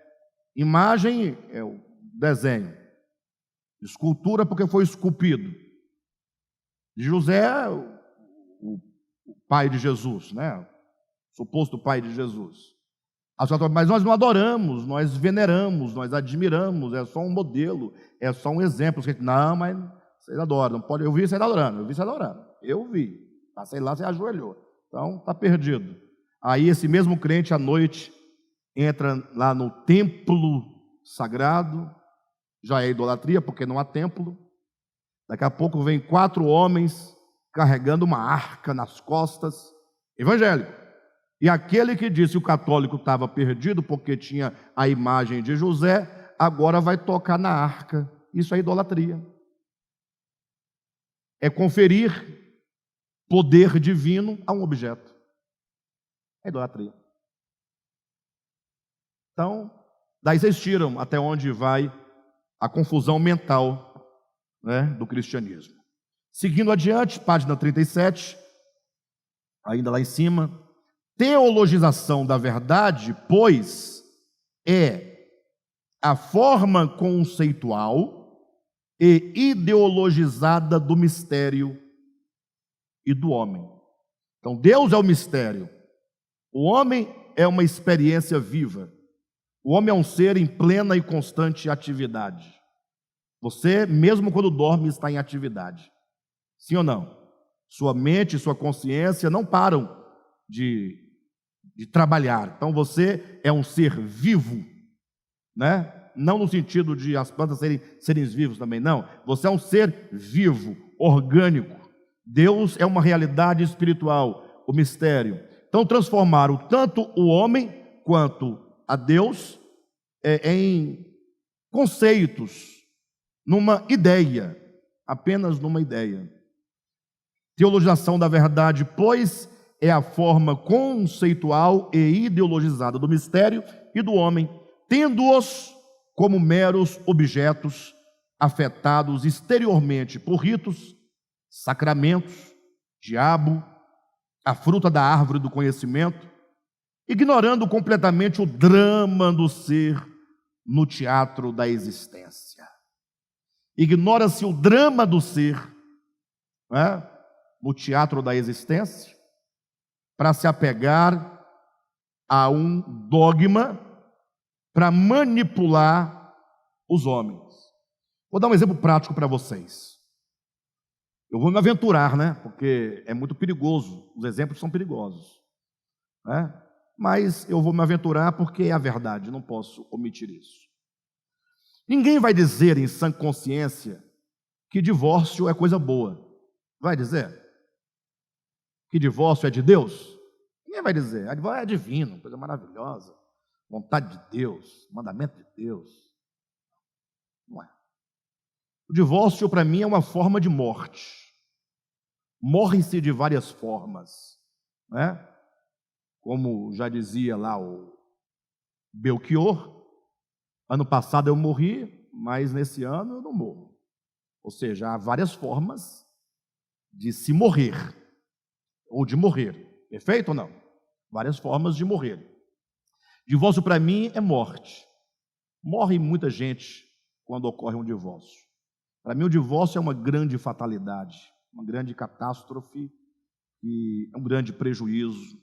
Imagem é o desenho. Escultura porque foi esculpido. De José, o pai de Jesus, né? O suposto pai de Jesus. Mas nós não adoramos, nós veneramos, nós admiramos, é só um modelo, é só um exemplo. Não, mas vocês adoram, não pode. Eu vi você adorando, eu vi. Passei lá, você ajoelhou. Então, está perdido. Aí esse mesmo crente, à noite, entra lá no templo sagrado, já é idolatria, porque não há templo. Daqui a pouco vem 4 homens carregando uma arca nas costas, evangélico. E aquele que disse que o católico estava perdido porque tinha a imagem de José, agora vai tocar na arca. Isso é idolatria. É conferir poder divino a um objeto. É idolatria. Então, daí vocês tiram até onde vai a confusão mental, né, do cristianismo. Seguindo adiante, página 37, ainda lá em cima, teologização da verdade, pois, é a forma conceitual e ideologizada do mistério e do homem. Então, Deus é o mistério, o homem é uma experiência viva, o homem é um ser em plena e constante atividade. Você, mesmo quando dorme, está em atividade. Sim ou não? Sua mente e sua consciência não param de trabalhar. Então você é um ser vivo, né? Não no sentido de as plantas serem seres vivos também, não. Você é um ser vivo, orgânico. Deus é uma realidade espiritual, o mistério. Então transformaram tanto o homem quanto a Deus em conceitos, numa ideia, apenas numa ideia. Teologização da verdade, pois, é a forma conceitual e ideologizada do mistério e do homem, tendo-os como meros objetos afetados exteriormente por ritos, sacramentos, diabo, a fruta da árvore do conhecimento, ignorando completamente o drama do ser no teatro da existência. Ignora-se o drama do ser, né, no teatro da existência, para se apegar a um dogma para manipular os homens. Vou dar um exemplo prático para vocês. Eu vou me aventurar, né? Porque é muito perigoso, os exemplos são perigosos, né? Mas eu vou me aventurar porque é a verdade, não posso omitir isso. Ninguém vai dizer em sã consciência que divórcio é coisa boa. Vai dizer? Que divórcio é de Deus? Ninguém vai dizer. A divórcio é divino, coisa maravilhosa, vontade de Deus, mandamento de Deus. Não é. O divórcio, para mim, é uma forma de morte. Morre-se de várias formas, né? Como já dizia lá o Belchior, ano passado eu morri, mas nesse ano eu não morro. Ou seja, há várias formas de se morrer, ou de morrer. Perfeito ou não? Várias formas de morrer. Divórcio para mim é morte. Morre muita gente quando ocorre um divórcio. Para mim o divórcio é uma grande fatalidade, uma grande catástrofe e é um grande prejuízo.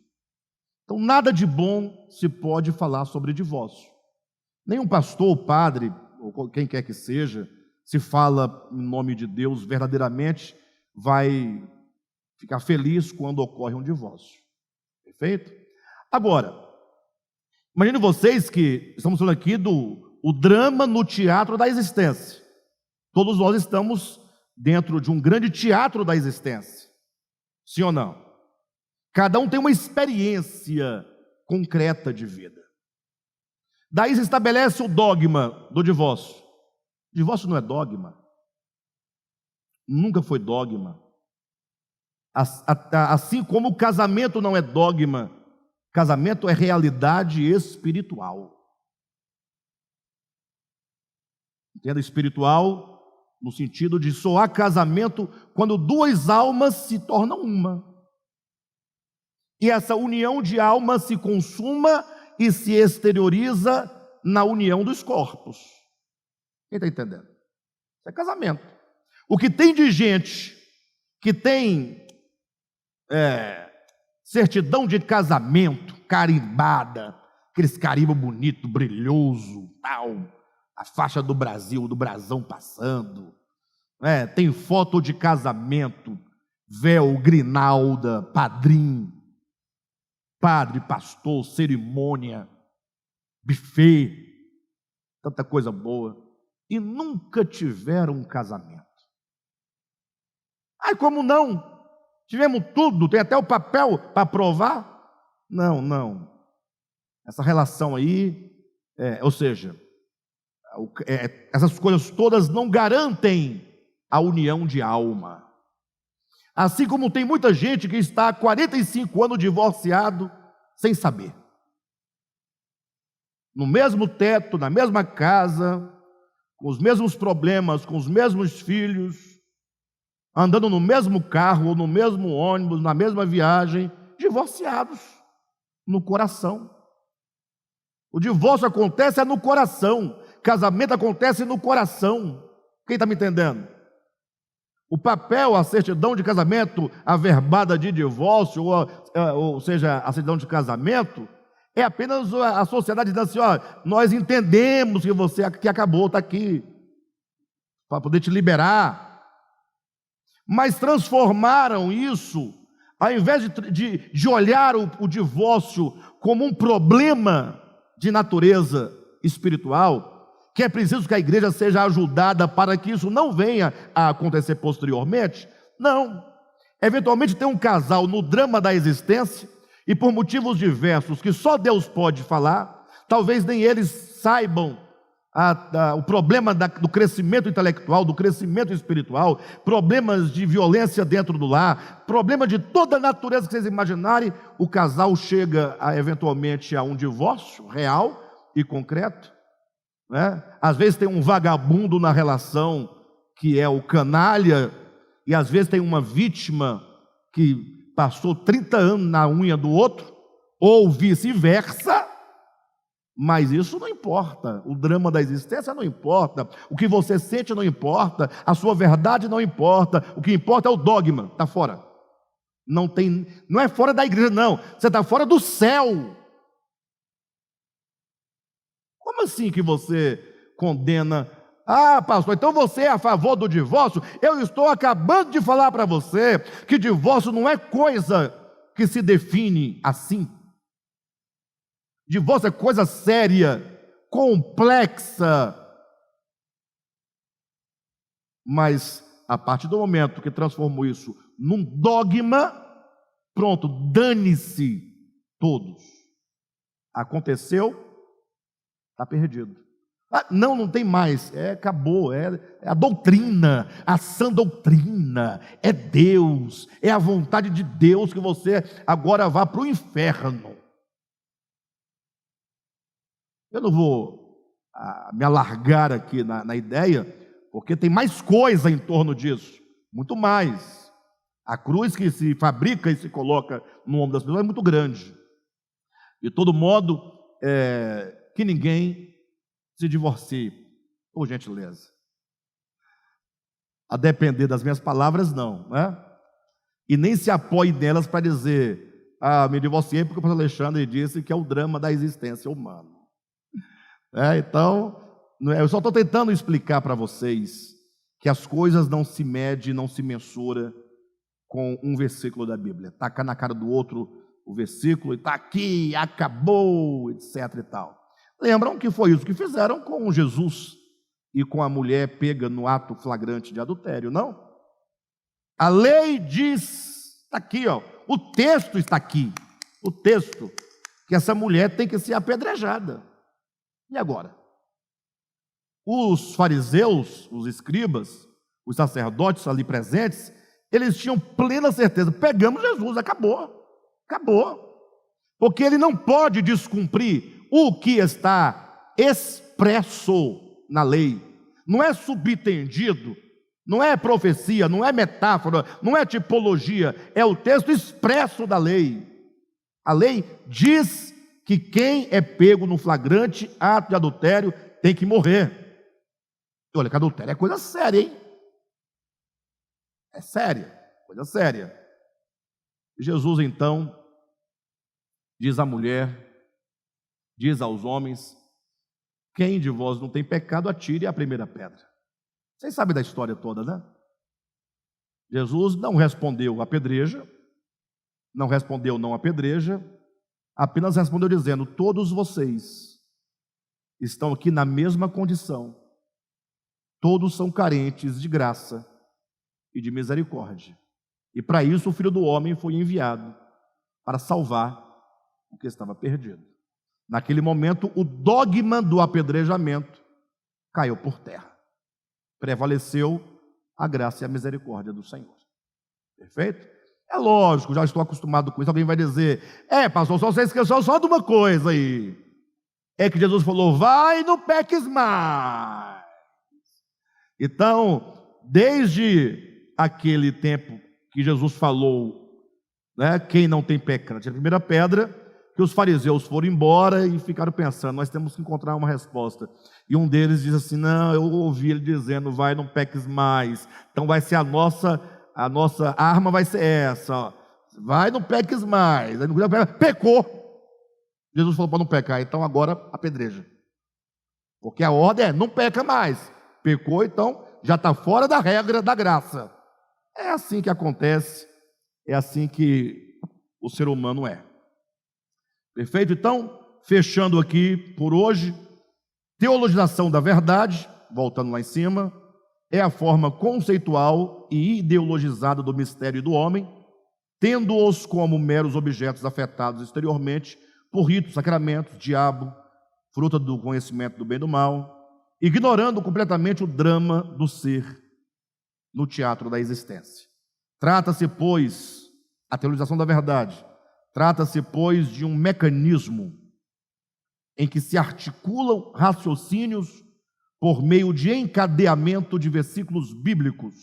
Então nada de bom se pode falar sobre divórcio. Nenhum pastor, padre, ou quem quer que seja, se fala em nome de Deus verdadeiramente, vai ficar feliz quando ocorre um divórcio. Perfeito? Agora, imagine vocês que estamos falando aqui do o drama no teatro da existência. Todos nós estamos dentro de um grande teatro da existência. Sim ou não? Cada um tem uma experiência concreta de vida. Daí se estabelece o dogma do divórcio. O divórcio não é dogma. Nunca foi dogma. Assim como o casamento não é dogma, casamento é realidade espiritual. Entenda, espiritual no sentido de só há casamento quando duas almas se tornam uma. E essa união de almas se consuma e se exterioriza na união dos corpos. Quem está entendendo? Isso é casamento. O que tem de gente que tem certidão de casamento, carimbada, aqueles carimbo bonito, brilhoso, tal, a faixa do Brasil, do brasão passando, tem foto de casamento, véu, grinalda, padrinho, padre, pastor, cerimônia, buffet, tanta coisa boa, e nunca tiveram um casamento. Ai, como não? Tivemos tudo, tem até o papel para provar? Não. Essa relação aí, ou seja, essas coisas todas não garantem a união de alma. Assim como tem muita gente que está há 45 anos divorciado sem saber. No mesmo teto, na mesma casa, com os mesmos problemas, com os mesmos filhos, andando no mesmo carro ou no mesmo ônibus, na mesma viagem, divorciados no coração. O divórcio acontece no coração, casamento acontece no coração. Quem está me entendendo? O papel, a certidão de casamento, a verbada de divórcio, ou seja, a certidão de casamento, é apenas a sociedade dizendo assim: nós entendemos que você que acabou, está aqui, para poder te liberar. Mas transformaram isso, ao invés de olhar o divórcio como um problema de natureza espiritual, que é preciso que a igreja seja ajudada para que isso não venha a acontecer posteriormente. Não. Eventualmente tem um casal no drama da existência, e por motivos diversos que só Deus pode falar, talvez nem eles saibam o problema do crescimento intelectual, do crescimento espiritual, problemas de violência dentro do lar, problema de toda a natureza que vocês imaginarem, o casal chega eventualmente a um divórcio real e concreto. Às vezes tem um vagabundo na relação que é o canalha, e às vezes tem uma vítima que passou 30 anos na unha do outro, ou vice-versa, mas isso não importa. O drama da existência não importa, o que você sente não importa, a sua verdade não importa, o que importa é o dogma, está fora. Não é fora da igreja, não, você está fora do céu. Como assim que você condena? Pastor, então você é a favor do divórcio? Eu estou acabando de falar para você que divórcio não é coisa que se define assim. Divórcio é coisa séria, complexa. Mas a partir do momento que transformou isso num dogma, pronto, dane-se todos. Aconteceu, está perdido. Não tem mais, acabou, é a doutrina, a sã doutrina, é Deus, é a vontade de Deus que você agora vá para o inferno. Eu não vou me alargar aqui na ideia, porque tem mais coisa em torno disso, muito mais. A cruz que se fabrica e se coloca no ombro das pessoas é muito grande. De todo modo, que ninguém se divorcie, por gentileza. A depender das minhas palavras, não, E nem se apoie nelas para dizer: me divorciei porque o pastor Alexandre disse que é o drama da existência humana. Então, eu só estou tentando explicar para vocês que as coisas não se medem, não se mensura com um versículo da Bíblia. Taca na cara do outro o versículo, e está aqui, acabou, etc. e tal. Lembram que foi isso que fizeram com Jesus e com a mulher pega no ato flagrante de adultério, não? A lei diz, está aqui, ó, o texto está aqui, o texto, que essa mulher tem que ser apedrejada. E agora? Os fariseus, os escribas, os sacerdotes ali presentes, eles tinham plena certeza, pegamos Jesus, acabou. Porque ele não pode descumprir o que está expresso na lei. Não é subtendido, não é profecia, não é metáfora, não é tipologia, é o texto expresso da lei. A lei diz que quem é pego no flagrante ato de adultério tem que morrer. E olha que adultério é coisa séria, hein? É séria, coisa séria. E Jesus então diz à mulher, diz aos homens: quem de vós não tem pecado, atire a primeira pedra. Vocês sabem da história toda, né? Jesus não respondeu apedreja, apenas respondeu dizendo: todos vocês estão aqui na mesma condição, todos são carentes de graça e de misericórdia, e para isso o Filho do Homem foi enviado, para salvar o que estava perdido. Naquele momento, o dogma do apedrejamento caiu por terra. Prevaleceu a graça e a misericórdia do Senhor. Perfeito? É lógico, já estou acostumado com isso. Alguém vai dizer: pastor, só você esqueceu só de uma coisa aí. É que Jesus falou: vai, não peques mais. Então, desde aquele tempo que Jesus falou, né, quem não tem pecado, a primeira pedra, que os fariseus foram embora e ficaram pensando: nós temos que encontrar uma resposta. E um deles diz assim: não, eu ouvi ele dizendo: vai, não peques mais. Então vai ser a nossa arma vai ser essa, ó. Vai, não peques mais. Pecou. Jesus falou para não pecar, então agora apedreja. Porque a ordem é: não peca mais. Pecou, então já está fora da regra da graça. É assim que acontece, é assim que o ser humano é. Perfeito? Então, fechando aqui por hoje, teologização da verdade, voltando lá em cima, é a forma conceitual e ideologizada do mistério e do homem, tendo-os como meros objetos afetados exteriormente por ritos, sacramentos, diabo, fruta do conhecimento do bem e do mal, ignorando completamente o drama do ser no teatro da existência. Trata-se, pois, a teologização da verdade, trata-se, pois, de um mecanismo em que se articulam raciocínios por meio de encadeamento de versículos bíblicos,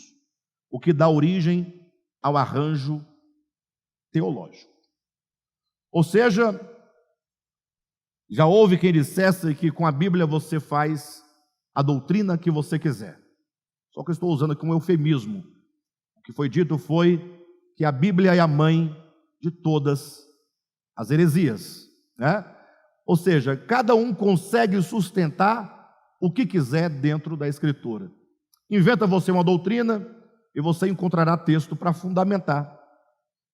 o que dá origem ao arranjo teológico. Ou seja, já houve quem dissesse que com a Bíblia você faz a doutrina que você quiser. Só que eu estou usando aqui um eufemismo. O que foi dito foi que a Bíblia é a mãe de todas as heresias, né? Ou seja, cada um consegue sustentar o que quiser dentro da Escritura. Inventa você uma doutrina e você encontrará texto para fundamentar.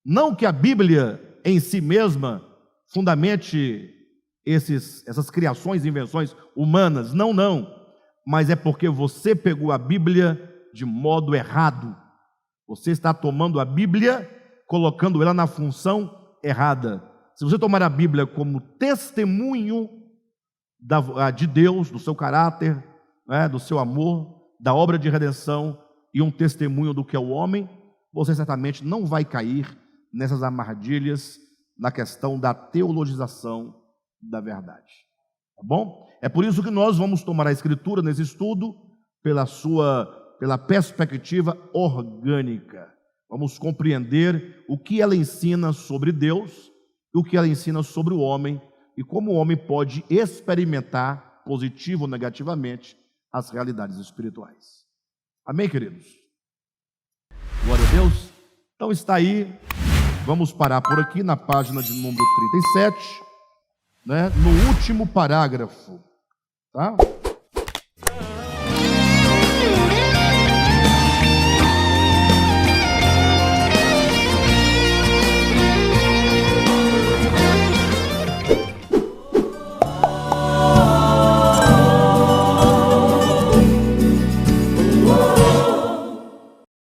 Não que a Bíblia em si mesma fundamente essas criações e invenções humanas, não. Mas é porque você pegou a Bíblia de modo errado. Você está tomando a Bíblia, colocando ela na função errada. Se você tomar a Bíblia como testemunho de Deus, do seu caráter, né, do seu amor, da obra de redenção e um testemunho do que é o homem, você certamente não vai cair nessas armadilhas na questão da teologização da verdade. Tá bom? É por isso que nós vamos tomar a Escritura nesse estudo pela perspectiva orgânica. Vamos compreender o que ela ensina sobre Deus e o que ela ensina sobre o homem e como o homem pode experimentar, positivo ou negativamente, as realidades espirituais. Amém, queridos? Glória a Deus. Então está aí, vamos parar por aqui na página de número 37, né, no último parágrafo, tá?